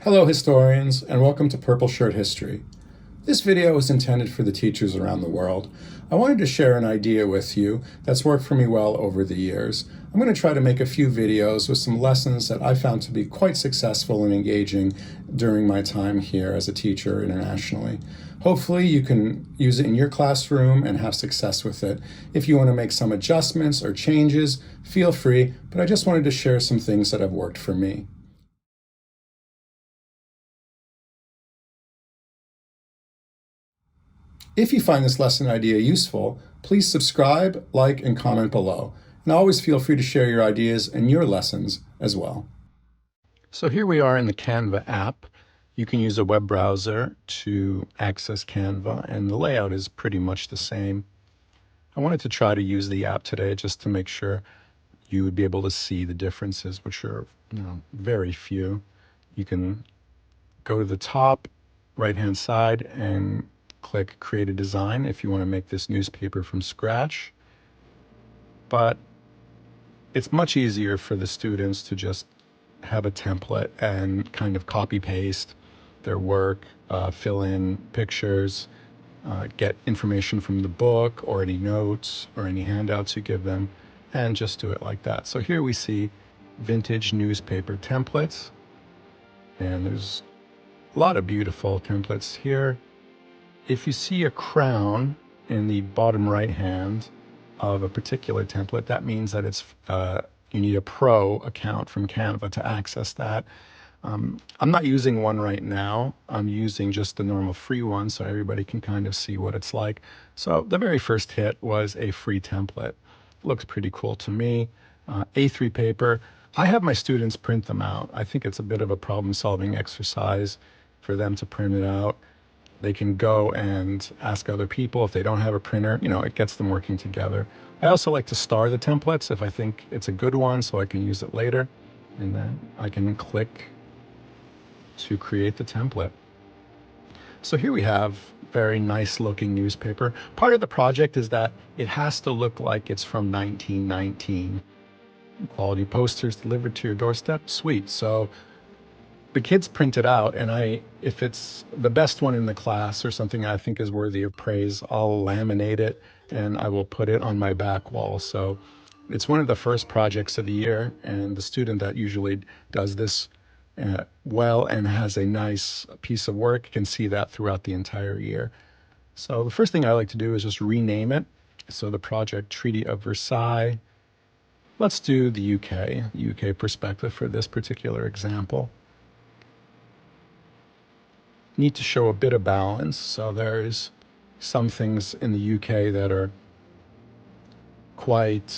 Hello historians, and welcome to Purple Shirt History. This video is intended for the teachers around the world. I wanted to share an idea with you that's worked for me well over the years. I'm going to try to make a few videos with some lessons that I found to be quite successful and engaging during my time here as a teacher internationally. Hopefully you can use it in your classroom and have success with it. If you want to make some adjustments or changes, feel free, but I just wanted to share some things that have worked for me. If you find this lesson idea useful, please subscribe, like, and comment below. And always feel free to share your ideas and your lessons as well. So here we are in the Canva app. You can use a web browser to access Canva, and the layout is pretty much the same. I wanted to try to use the app today just to make sure you would be able to see the differences, which are very few. You can go to the top right-hand side and click Create a Design if you want to make this newspaper from scratch. But it's much easier for the students to just have a template and kind of copy paste their work, fill in pictures, get information from the book or any notes or any handouts you give them, and just do it like that. So here we see vintage newspaper templates, and there's a lot of beautiful templates here. If you see a crown in the bottom right hand of a particular template, that means that it's you need a pro account from Canva to access that. I'm not using one right now. I'm using just the normal free one so everybody can kind of see what it's like. So the very first hit was a free template. Looks pretty cool to me. A3 paper. I have my students print them out. I think it's a bit of a problem-solving exercise for them to print it out. They can go and ask other people if they don't have a printer. It gets them working together. I also like to star the templates if I think it's a good one so I can use it later. And then I can click to create the template. So here we have very nice looking newspaper. Part of the project is that it has to look like it's from 1919. Quality posters delivered to your doorstep. Sweet. So the kids print it out, and if it's the best one in the class or something I think is worthy of praise, I'll laminate it and I will put it on my back wall. So it's one of the first projects of the year, and the student that usually does this well and has a nice piece of work can see that throughout the entire year. So the first thing I like to do is just rename it. So the project Treaty of Versailles. Let's do the UK perspective for this particular example. Need to show a bit of balance. So there's some things in the UK that are quite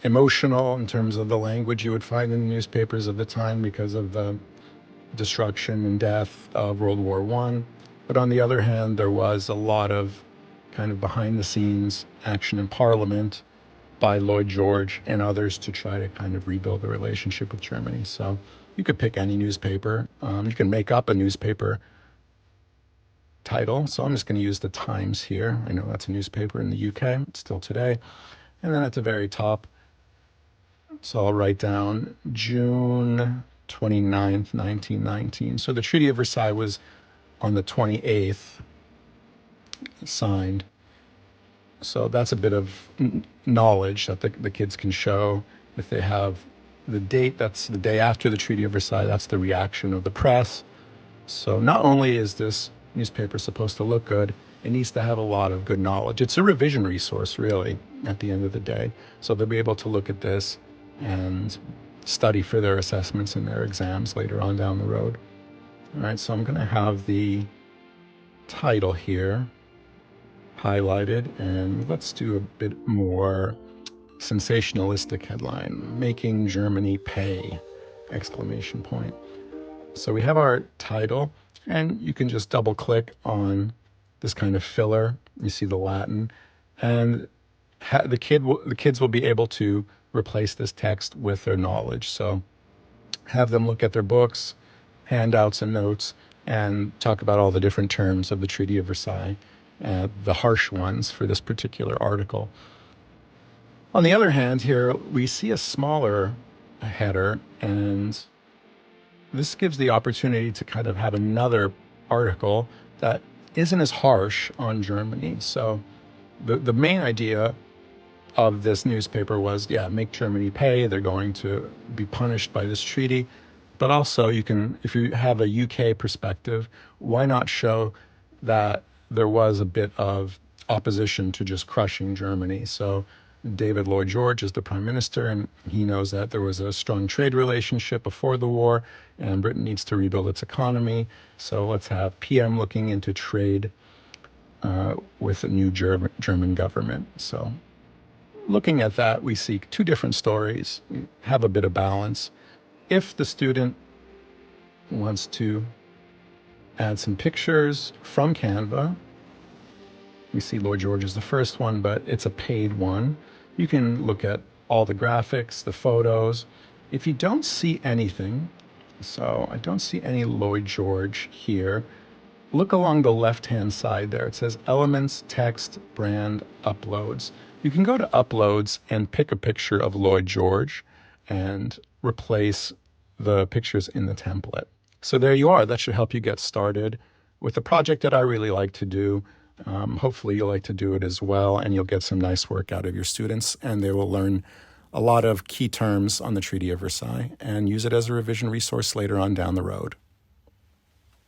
emotional in terms of the language you would find in the newspapers of the time because of the destruction and death of World War I. But on the other hand, there was a lot of kind of behind the scenes action in Parliament by Lloyd George and others to try to kind of rebuild the relationship with Germany. So you could pick any newspaper. You can make up a newspaper title. So I'm just going to use the Times here. I know that's a newspaper in the UK. It's still today. And then at the very top, so I'll write down June 29th, 1919. So the Treaty of Versailles was on the 28th signed. So that's a bit of knowledge that the kids can show. If they have the date, that's the day after the Treaty of Versailles, that's the reaction of the press. So not only is this newspaper supposed to look good, it needs to have a lot of good knowledge. It's a revision resource, really, at the end of the day. So they'll be able to look at this and study for their assessments and their exams later on down the road. All right, so I'm going to have the title here highlighted, and let's do a bit more sensationalistic headline: Making Germany Pay! Exclamation point. So we have our title, and you can just double click on this kind of filler. You see the Latin, and the kids will be able to replace this text with their knowledge. So have them look at their books, handouts and notes, and talk about all the different terms of the Treaty of Versailles, the harsh ones for this particular article. On the other hand, here we see a smaller header, and this gives the opportunity to kind of have another article that isn't as harsh on Germany. So the main idea of this newspaper was, yeah, make Germany pay. They're going to be punished by this treaty. But also you can, if you have a UK perspective, why not show that there was a bit of opposition to just crushing Germany? So David Lloyd George is the prime minister, and he knows that there was a strong trade relationship before the war, and Britain needs to rebuild its economy. So let's have PM looking into trade with a new German government. So looking at that, we see two different stories, have a bit of balance. If the student wants to add some pictures from Canva, we see Lloyd George is the first one, but it's a paid one. You can look at all the graphics, the photos. If you don't see anything, so I don't see any Lloyd George here, look along the left-hand side there. It says Elements, Text, Brand, Uploads. You can go to Uploads and pick a picture of Lloyd George and replace the pictures in the template. So there you are. That should help you get started with a project that I really like to do. Hopefully you'll like to do it as well, and you'll get some nice work out of your students, and they will learn a lot of key terms on the Treaty of Versailles and use it as a revision resource later on down the road.